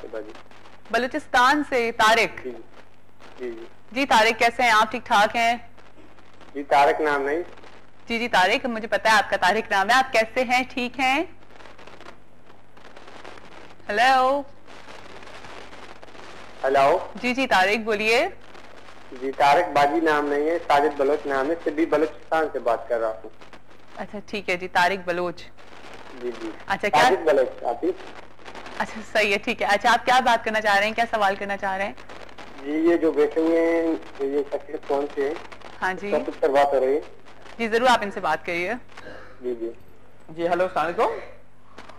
बाजी। बलूचिस्तान से तारिक। जी जी जी जी तारिक, कैसे हैं आप? ठीक ठाक हैं? जी तारिक नाम नहीं। जी जी तारिक, मुझे पता है आपका तारिक नाम है। आप कैसे हैं? ठीक हैं? Hello hello. जी जी तारिक बोलिए। जी तारिक बाजी नाम नहीं है, साजिद बलोच नाम है, सिद्धी बलूचिस्तान से बात कर रहा हूँ। अच्छा ठीक है जी, तारिक बलोच। जी जी। अच्छा क्या? साजिद बलोच आप ही? अच्छा सही है, ठीक है। अच्छा आप क्या बात करना चाह रहे हैं, क्या सवाल करना चाह रहे हैं? जी ये जो बैठे हुए हैं ये शख्सियत कौन से हैं? हाँ जी टॉपिक पर बात हो रही है। जी जरूर, आप इनसे बात करिए। जी जी जी हेलो, अस्सलाम वालेकुम।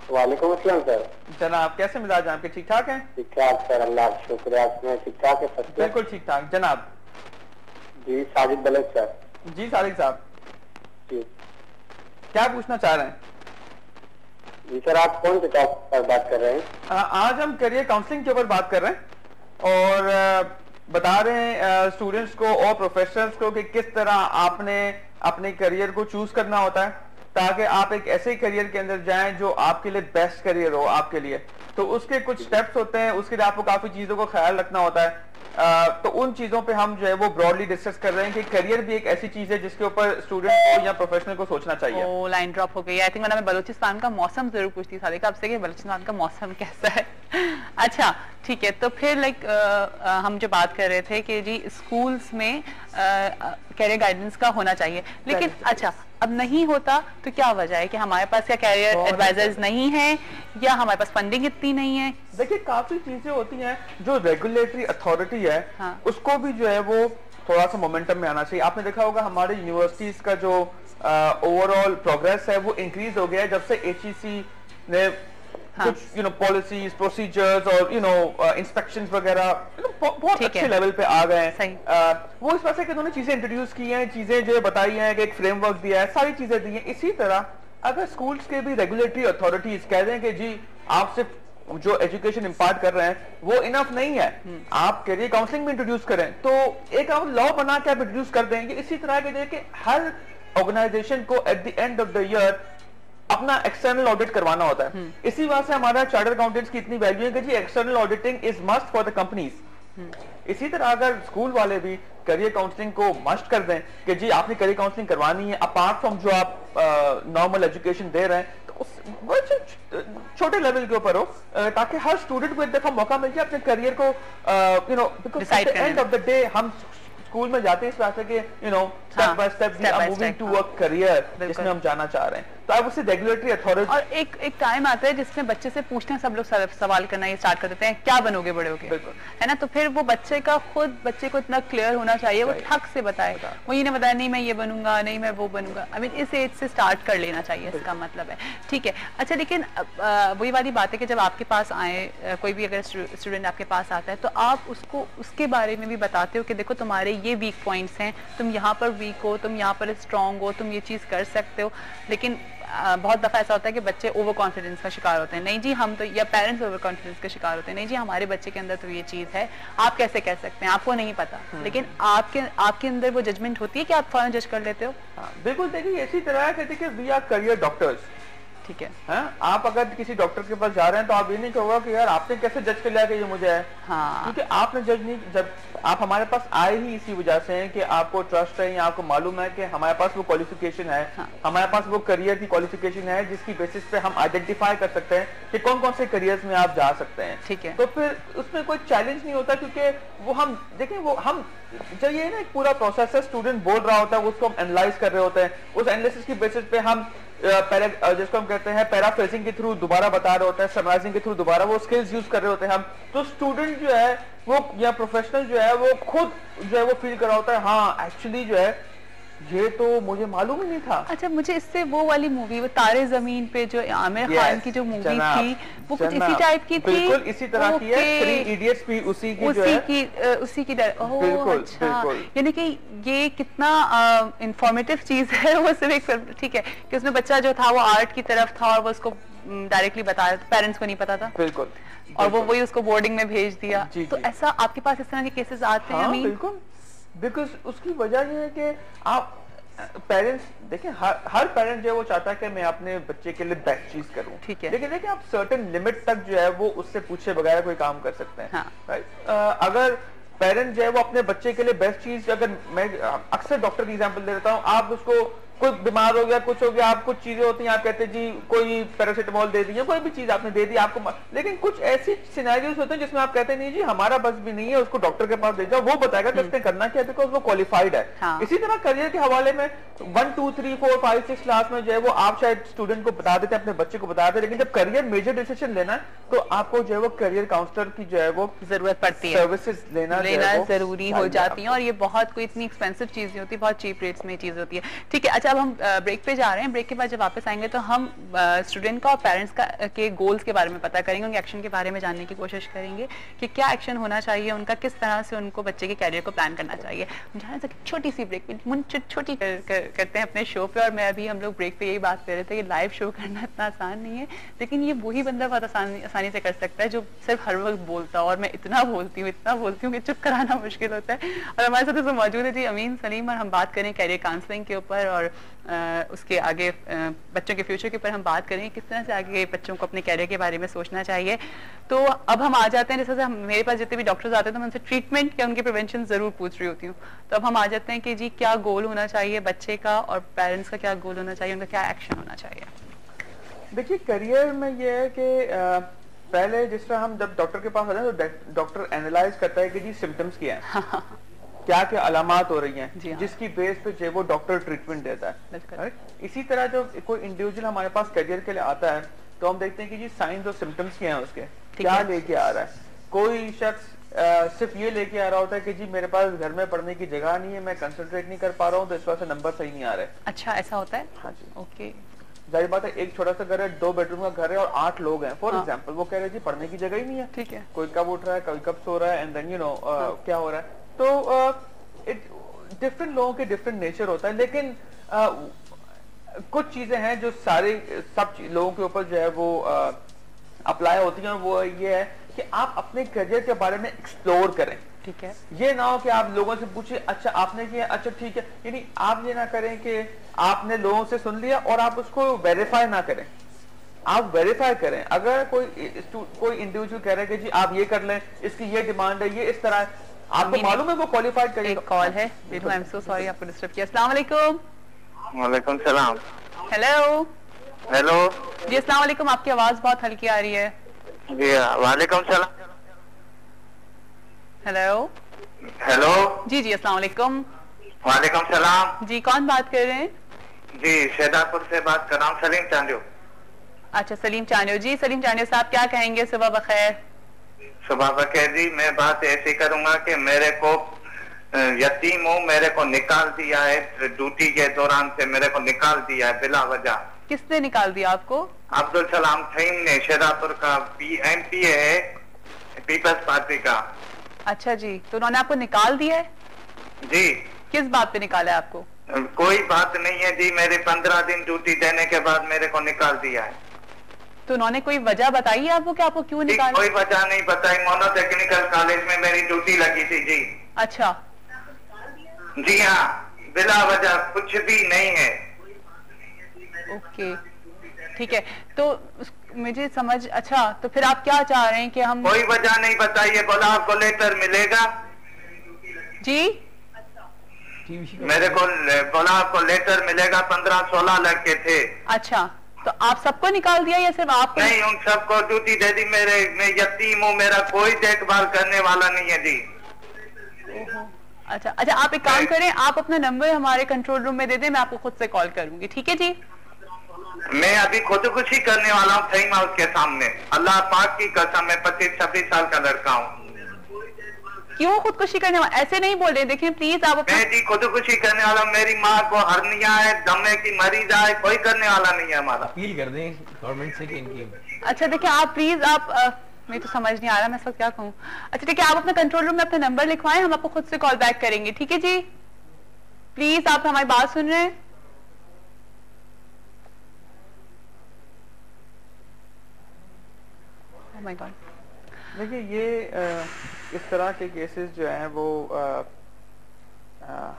वालेकुम अस्सलाम सर। जनाब कैसे मिजाज हैं आपके? ठीक ठाक हैं? ठीक ठाक सर, अल्लाह का शुक्र है। आप ठीक ठाक है? बिल्कुल ठीक ठाक जनाब। जी साजिद बलोच सर। जी सारिक साहब, जी क्या पूछना चाह रहे हैं? जी सर, आप कौन से टॉपिक पर बात कर रहे हैं? आज हम करियर काउंसलिंग के ऊपर बात कर रहे हैं और बता रहे हैं स्टूडेंट्स को और प्रोफेशनल्स को कि किस तरह आपने अपने करियर को चूज करना होता है ताकि आप एक ऐसे करियर के अंदर जाएं जो आपके लिए बेस्ट करियर हो आपके लिए। तो उसके कुछ स्टेप्स होते हैं, उसके लिए आपको काफी चीजों को ख्याल रखना होता है। तो उन चीजों पे हम जो है वो ब्रॉडली डिस्कस कर रहे हैं कि करियर भी एक ऐसी चीज है जिसके ऊपर स्टूडेंट को या प्रोफेशनल को सोचना चाहिए। ओ लाइन ड्रॉप हो गई। आई थिंक मैं बलूचिस्तान का मौसम जरूर पूछती सारिका आपसे कि बलूचिस्तान का मौसम कैसा है। अच्छा ठीक है, तो फिर हम जो बात कर रहे थे कि जी स्कूल्स में कैरियर गाइडेंस का होना चाहिए, लेकिन अच्छा अब नहीं होता तो क्या वजह है कि हमारे पास क्या कैरियर एडवाइजर्स नहीं है या हमारे पास फंडिंग इतनी नहीं है? देखिए काफी चीजें होती हैं, जो रेगुलेटरी अथॉरिटी है हाँ। उसको भी जो है वो थोड़ा सा मोमेंटम में आना चाहिए। आपने देखा होगा हमारे यूनिवर्सिटीज का जो ओवरऑल प्रोग्रेस है वो इंक्रीज हो गया है जब से HEC ने कुछ पॉलिसीज प्रोसीजर्स और इंस्पेक्शंस वगैरह बहुत अच्छे लेवल पे आ गए हैं। वो इस वजह से उन्होंने चीजें इंट्रोड्यूस की हैं, चीजें जो बताई हैं कि एक फ्रेमवर्क दिया है, सारी चीजें दी हैं। इसी तरह अगर स्कूल्स के भी रेगुलेटरी अथॉरिटीज कह दें कि जी आप सिर्फ जो एजुकेशन इम्पार्ट कर रहे हैं वो इनफ नहीं है, आप करियर काउंसलिंग में इंट्रोड्यूस करें, तो एक आप लॉ बना के आप इंट्रोड्यूस कर देंगे। इसी तरह के देखिए हर ऑर्गेनाइजेशन को eight the end of the year अपना एक्सटर्नल ऑडिट करवाना होता है। इसी वजह से हमारा चार्टर्ड अकाउंटेंट्स की इतनी वैल्यू है कि जी external auditing is must for the companies. इसी तरह अगर स्कूल वाले भी करियर काउंसलिंग को मस्ट कर दें कि जी आपने करियर काउंसलिंग करवानी है अपार्ट फ्रॉम जो आप नॉर्मल एजुकेशन दे रहे हैं, तो छोटे लेवल के ऊपर हो ताकि हर स्टूडेंट को एक दफा मौका मिल जाए अपने करियर को because at the end of the day हम स्कूल में जाते हैं इस बात से कि step by step we are moving to a career जिसमें हम जाना चाह रहे हैं। तो अब उससे रेगुलेटरी अथॉरिटी और एक टाइम आता है जिसमें बच्चे से पूछना सब लोग सवाल करना ये स्टार्ट कर देते हैं, क्या बनोगे बड़े होके, है ना? तो फिर वो बच्चे को इतना क्लियर होना चाहिए, वो ठक से बताएगा, वो ये नहीं बताया नहीं मैं ये बनूंगा, नहीं मैं वो बनूंगा। आई मीन इस एज से स्टार्ट कर लेना चाहिए, इसका मतलब है। ठीक है, अच्छा लेकिन वही वाली बात है कि जब आपके पास आए कोई भी अगर स्टूडेंट आपके पास आता है तो आप उसको उसके बारे में भी बताते हो कि देखो तुम्हारे ये वीक पॉइंट्स हैं, तुम यहाँ पर वीक हो, तुम यहाँ पर स्ट्रांग हो, तुम ये चीज कर सकते हो। लेकिन बहुत दफा ऐसा होता है कि बच्चे ओवर कॉन्फिडेंस का शिकार होते हैं, नहीं जी हम तो, या पेरेंट्स ओवर कॉन्फिडेंस का शिकार होते हैं, नहीं जी हमारे बच्चे के अंदर तो ये चीज है, आप कैसे कह सकते हैं, आपको नहीं पता। लेकिन आपके अंदर वो जजमेंट होती है कि आप फौरन जज कर लेते हो? बिल्कुल, देखिए इसी तरह है कि वी आर करियर डॉक्टर्स। ठीक है, आप अगर किसी डॉक्टर के पास जा रहे हैं तो आप ये नहीं कहोगे कि यार आपने कैसे जज कर लिया कि ये मुझे है। हाँ। क्योंकि आपने जज नहीं, जब आप हमारे पास आए ही इसी वजह से हैं कि आपको ट्रस्ट है या आपको मालूम है कि हमारे पास वो क्वालिफिकेशन है। हाँ। हमारे पास वो करियर की क्वालिफिकेशन है जिसकी बेसिस पे हम आइडेंटिफाई कर सकते हैं कि कौन कौन से करियर्स में आप जा सकते हैं। ठीक है, तो फिर उसमें कोई चैलेंज नहीं होता क्योंकि वो हम देखें, वो हम जब ये ना एक पूरा प्रोसेस है, स्टूडेंट बोल रहा होता है उसको हम एनालाइज कर रहे होते हैं, उस एनालिसिस की बेसिस पे हम जिसको हम कहते हैं पैराफ्रेजिंग के थ्रू दोबारा बता रहे होते हैं, समराइजिंग के थ्रू दोबारा वो स्किल्स यूज कर रहे होते हैं हम। तो स्टूडेंट जो है वो या प्रोफेशनल जो है वो खुद जो है वो फील कर रहा होता है हाँ एक्चुअली जो है ये तो मुझे मालूम ही नहीं था। अच्छा, मुझे इससे वो वाली मूवी, वो तारे जमीन पे जो आमिर खान की जो मूवी थी वो कुछ इसी टाइप की थी। बिल्कुल इसी तरह की है। 3 इडियट्स भी उसी की जो है उसी की अच्छा, यानी कि ये कितना इंफॉर्मेटिव चीज है। वो सिर्फ ठीक है कि उसमें बच्चा जो था वो आर्ट की तरफ था और वो उसको डायरेक्टली बताया, पेरेंट्स को नहीं पता था। बिल्कुल, और वो वही उसको बोर्डिंग में भेज दिया। तो ऐसा आपके पास इस तरह के केसेस आते हैं? बिल्कुल, बिकॉज उसकी वजह ये है कि आप पेरेंट्स देखिए, हर पेरेंट जो है वो चाहता है कि मैं अपने बच्चे के लिए बेस्ट चीज करूं, ठीक है। लेकिन देखिए आप सर्टेन लिमिट तक जो है वो उससे पूछे बगैर कोई काम कर सकते हैं। हाँ। राइट। अगर पेरेंट जो है वो अपने बच्चे के लिए बेस्ट चीज, अगर मैं अक्सर डॉक्टर की एग्जांपल दे देता हूँ, आप उसको कोई बीमार हो गया, कुछ हो गया, आप कुछ चीजें होती हैं, आप कहते हैं जी कोई पैरासिटामोल दे दी, कोई भी चीज आपने दे दी आपको, लेकिन कुछ ऐसी सिनेरियोज होते हैं जिसमें आप कहते हैं नहीं जी हमारा बस भी नहीं है, उसको डॉक्टर के पास ले जाओ, वो बताएगा कि उसने करना क्या है, बिकॉज वो क्वालिफाइड है। हाँ। इसी तरह करियर के हवाले में 1 2 3 4 5 6 क्लास में जो है वो आप शायद स्टूडेंट को बता देते हैं, अपने बच्चे को बता देते हैं, लेकिन जब करियर मेजर डिसीजन लेना है तो आपको जो है वो करियर काउंसलर की जो है वो जरूरत पड़ती है, सर्विसेज लेना जरूरी हो जाती है, और ये बहुत कोई इतनी एक्सपेंसिव चीज नहीं होती, बहुत चीप रेट्स में चीज होती है। ठीक है, अच्छा अब हम ब्रेक पे जा रहे हैं, ब्रेक के बाद जब वापस आएंगे तो हम स्टूडेंट का और पेरेंट्स का के गोल्स के बारे में पता करेंगे, उनके एक्शन के बारे में जानने की कोशिश करेंगे कि क्या एक्शन होना चाहिए उनका, किस तरह से उनको बच्चे के कैरियर को प्लान करना चाहिए। छोटी सी ब्रेक छोटी करते हैं अपने शो पे, और मैं अभी हम लोग ब्रेक पे यही बात कर रहे थे कि लाइव शो करना इतना आसान नहीं है, लेकिन ये वही बंदा बहुत आसानी से कर सकता है जो सिर्फ हर वक्त बोलता है, और मैं इतना बोलती हूँ कि चुप कराना मुश्किल होता है। और हमारे साथ इसमें मौजूद है जी अमीन सलीम, और हम बात करें कैरियर काउंसलिंग के ऊपर, और उसके आगे बच्चों के फ्यूचर के ऊपर हम बात करेंगे, किस तरह से आगे बच्चों को अपने कैरियर के बारे में सोचना चाहिए। तो अब हम आ जाते हैं, जैसे मेरे पास जितने भी डॉक्टर्स आते हैं तो मैं उनसे ट्रीटमेंट या उनके प्रिवेंशन जरूर पूछ रही होती हूँ। तो अब हम आ जाते हैं कि जी क्या गोल होना चाहिए बच्चे का, और पेरेंट्स का क्या गोल होना चाहिए, उनका क्या एक्शन होना चाहिए। देखिए करियर में ये है कि पहले जिस तरह हम जब डॉक्टर के पास आते हैं तो डॉक्टर एनालाइज करता है कि जी सिम्टम्स क्या है, क्या क्या अलामात हो रही हैं, हाँ। जिसकी बेस पे जो वो डॉक्टर ट्रीटमेंट देता है। राइट। इसी तरह जब कोई इंडिविजुअल हमारे पास करियर के लिए आता है तो हम देखते हैं कि जी साइंस और सिम्टम्स क्या हैं उसके, क्या लेके आ रहा है। कोई शख्स सिर्फ ये लेके आ रहा होता है कि जी मेरे पास घर में पढ़ने की जगह नहीं है, मैं कंसंट्रेट नहीं कर पा रहा हूँ, तो इस वजह से नंबर सही नहीं आ रहे। अच्छा, ऐसा होता है? हाँ जी। ओके, जाहिर बात है, एक छोटा सा घर है, 2 बेडरूम का घर है और 8 लोग हैं फॉर एग्जांपल, वो कह रहे हैं जी पढ़ने की जगह ही नहीं है। ठीक है। कोई कब उठ रहा है, कोई कब सो रहा है, एंड देन यू नो क्या हो रहा है। तो डिफरेंट लोगों के डिफरेंट नेचर होता है, लेकिन कुछ चीजें हैं जो सब लोगों के ऊपर जो है वो अप्लाई होती हैं, वो ये है कि आप अपने करियर के बारे में एक्सप्लोर करें। ठीक है। ये ना हो कि आप लोगों से पूछिए अच्छा आपने किया, अच्छा ठीक है, यानी आप ये ना करें कि आपने लोगों से सुन लिया और आप उसको वेरीफाई ना करें, आप वेरीफाई करें। अगर कोई इंडिविजुअल कह रहा है कि जी आप ये कर लें, इसकी ये डिमांड है, ये इस तरह है, आपको मालूम है वो क्वालिफाइड करें। एक कॉल है, आई एम सो सॉरी आपको डिस्टर्ब किया। अस्सलाम वालेकुम। वालेकुम सलाम। हेलो। हेलो जी अस्सलाम वालेकुम, आपकी आवाज बहुत हल्की आ रही है। जी वालेकुम सलाम। हेलो। हेलो जी जी अस्सलाम वालेकुम। वालेकुम सलाम। जी कौन बात कर रहे हैं? जी शेदापुर से बात कर रहा हूँ, सलीम चांदियो। अच्छा सलीम चांदियो जी, सलीम चांदियो साहब क्या कहेंगे? सुबह बखैर। सुबह बखैर जी, मैं बात ऐसी करूंगा कि मेरे को यतीम हूँ, मेरे को निकाल दिया है ड्यूटी के दौरान से, मेरे को निकाल दिया है बिला वजह। किसने निकाल दिया आपको? अब्दुल सलाम फहीम ने, शेदापुर का MP है, पीपल्स पार्टी का। अच्छा जी, तो उन्होंने आपको निकाल दिया है? जी। किस बात पे निकाला है आपको? कोई बात नहीं है जी, मेरे 15 दिन ड्यूटी देने के बाद मेरे को निकाल दिया है। तो उन्होंने कोई वजह बताई है आपको कि आपको क्यों निकाला? कोई वजह नहीं बताई, मोनो टेक्निकल कॉलेज में मेरी ड्यूटी लगी थी जी। अच्छा जी हाँ, बिला वजह, कुछ भी नहीं है। ओके ठीक है, तो मुझे समझ, अच्छा तो फिर आप क्या चाह रहे हैं कि हम? कोई वजह नहीं बताइए, बोला आपको लेटर मिलेगा जी, मेरे को बोला आपको लेटर मिलेगा, 15-16 लड़के थे। अच्छा तो आप सबको निकाल दिया या सिर्फ आपको? नहीं, उन सबको ड्यूटी दे दी। मैं यतीम हूँ, मेरा कोई देखभाल करने वाला नहीं है जी। अच्छा अच्छा, आप एक काम करें, आप अपना नंबर हमारे कंट्रोल रूम में दे दें, मैं आपको खुद से कॉल करूंगी, ठीक है जी? मैं अभी खुदकुशी करने वाला हूँ फहीम हाउस के सामने, अल्लाह पाक की कसम, मैं 25-26 साल का लड़का हूँ। क्यों खुदकुशी करने वाला? ऐसे नहीं बोल रहे, देखिए प्लीज आप मैं जी खुदकुशी करने वाला, मेरी माँ को हर्निया है, दमे की मरीज है, कोई करने वाला नहीं है हमारा। अपील कर दें गवर्नमेंट से कि इनकी। अच्छा देखिए आप प्लीज आप मुझे तो समझ नहीं आ रहा मैं इस वक्त क्या कहूँ। अच्छा ठीक है, आप अपने कंट्रोल रूम में अपना नंबर लिखवाएं, हम आपको खुद से कॉल बैक करेंगे, ठीक है जी? प्लीज आप हमारी बात सुन रहे हैं? Oh my God. देखिए ये इस तरह के केसेस जो हैं वो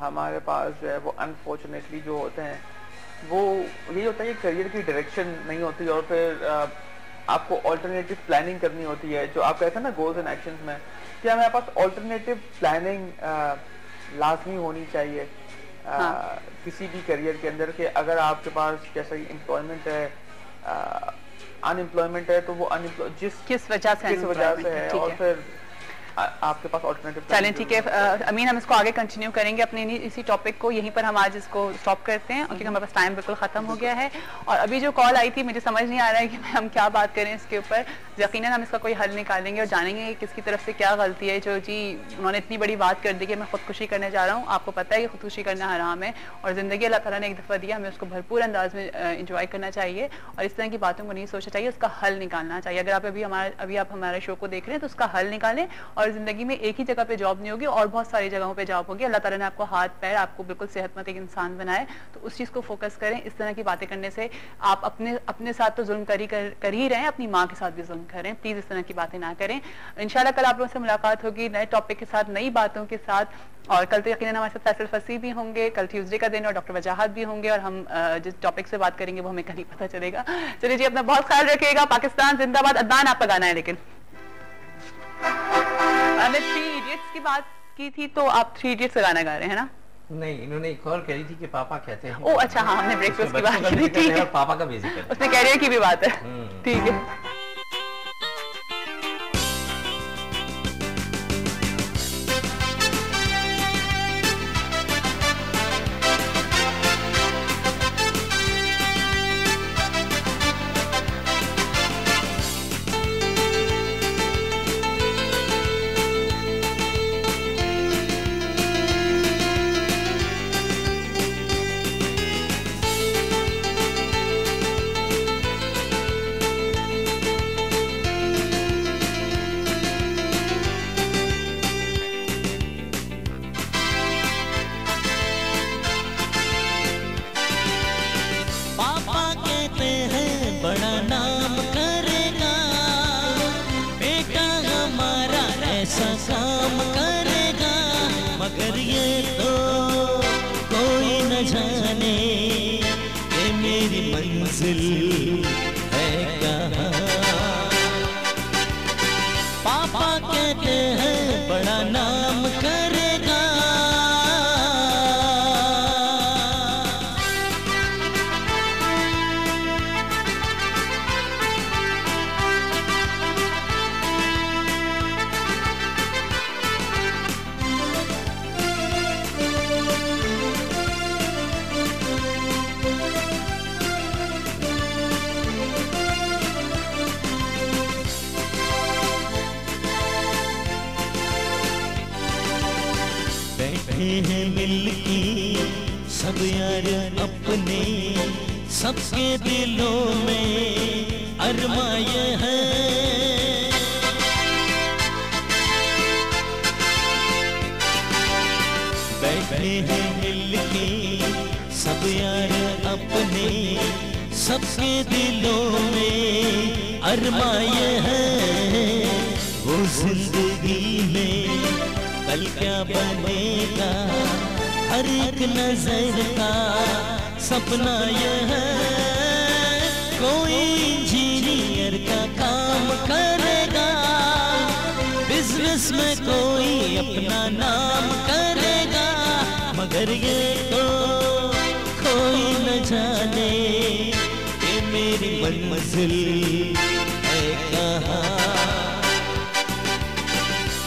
हमारे पास जो है वो अनफॉर्चुनेटली जो होते हैं वो यही होता है कि करियर की डायरेक्शन नहीं होती और फिर आपको ऑल्टरनेटिव प्लानिंग करनी होती है। जो आप कहते हैं ना गोल्स एंड एक्शंस में, कि हमारे पास ऑल्टरनेटिव प्लानिंग लाजमी होनी चाहिए किसी भी करियर के अंदर, कि अगर आपके पास जैसे एम्प्लॉयमेंट है, अनएम्प्लॉयमेंट है, तो वो किस वजह से है और फिर आपके पास ऑल्टरनेटिव। चलें ठीक है अमीन, हम इसको आगे कंटिन्यू करेंगे अपने इसी टॉपिक को, यहीं पर हम आज इसको स्टॉप करते हैं क्योंकि हमारे पास टाइम बिल्कुल ख़त्म हो गया है। और अभी जो कॉल आई थी मुझे समझ नहीं आ रहा है कि हम क्या बात करें इसके ऊपर। यकीनन हम इसका कोई हल निकालेंगे और जानेंगे कि किसकी तरफ से क्या गलती है जो जी उन्होंने इतनी बड़ी बात कर दी कि मैं खुदकुशी करने जा रहा हूँ। आपको पता है कि खुदकुशी करना हराम है और ज़िंदगी अल्लाह ताला ने एक दफ़ा दिया, हमें उसको भरपूर अंदाज में इंजॉय करना चाहिए और इस तरह की बातों को नहीं सोचना चाहिए, उसका हल निकालना चाहिए। अगर आप अभी आप हमारे शो को देख रहे हैं तो उसका हल निकालें और ज़िंदगी में एक ही जगह पे जॉब नहीं होगी और बहुत सारी जगहों पे जॉब होगी। अल्लाह ताला ने आपको हाथ पैर, आपको बिल्कुल सेहतमंद एक इंसान बनाए, तो उस चीज़ को फोकस करें। इस तरह की बातें करने से आप अपने साथ तो जुल्म कर ही रहे हैं, अपनी माँ के साथ भी जुल्म करें। प्लीज़ इस तरह की बातें ना करें। इंशाल्लाह कल आप लोगों से मुलाकात होगी नए टॉपिक के साथ, नई बातों के साथ। और कल तो यकीनन हमारे साथ फैसल फसी भी होंगे, कल ट्यूसडे का दिन और डॉक्टर वजाहत भी होंगे और हम जिस टॉपिक से बात करेंगे वो हमें कल ही पता चलेगा। चलिए जी, अपना बहुत ख्याल रखिएगा। पाकिस्तान जिंदाबाद। अदनान आपका गाना है, लेकिन हमने 3 इडियट्स की बात की थी तो आप 3 इडियट्स का गाना गा रहे हैं ना? नहीं, इन्होंने एक और कह रही थी कि पापा कहते हैं। ओ अच्छा, हाँ हमने ब्रेकफास्ट की बात की थी, पापा का बेसिक है, उसमें कैरियर की भी बात है। ठीक है। हैं मिलके सब यार अपने, सबके दिलों में अरमाए हैं। बैठे हैं मिलके सब यार अपने, सबके दिलों में अरमाए हैं। वो जिंदगी में कल क्या बनेगा, हर एक नजर का सपना यह है। कोई इंजीनियर का काम करेगा, बिजनेस में कोई अपना नाम करेगा, मगर ये तो कोई न जाने कि मेरी मंजिल है कहाँ।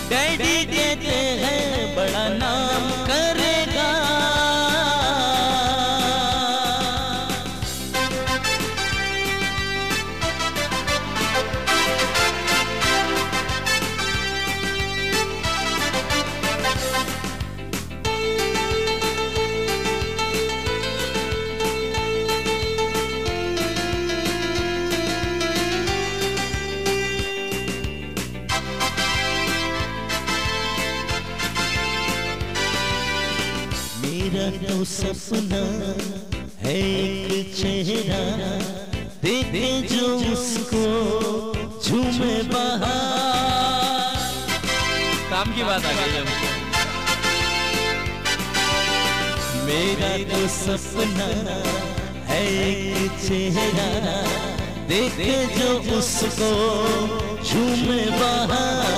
डैडी कहते हैं बड़ा नाम करेगा, तो सपना है एक चेहरा, देखे जो उसको झूमे बहार। काम की बात आ गई है। मेरा तो सपना है एक चेहरा, देखे जो उसको झूमे वहाँ।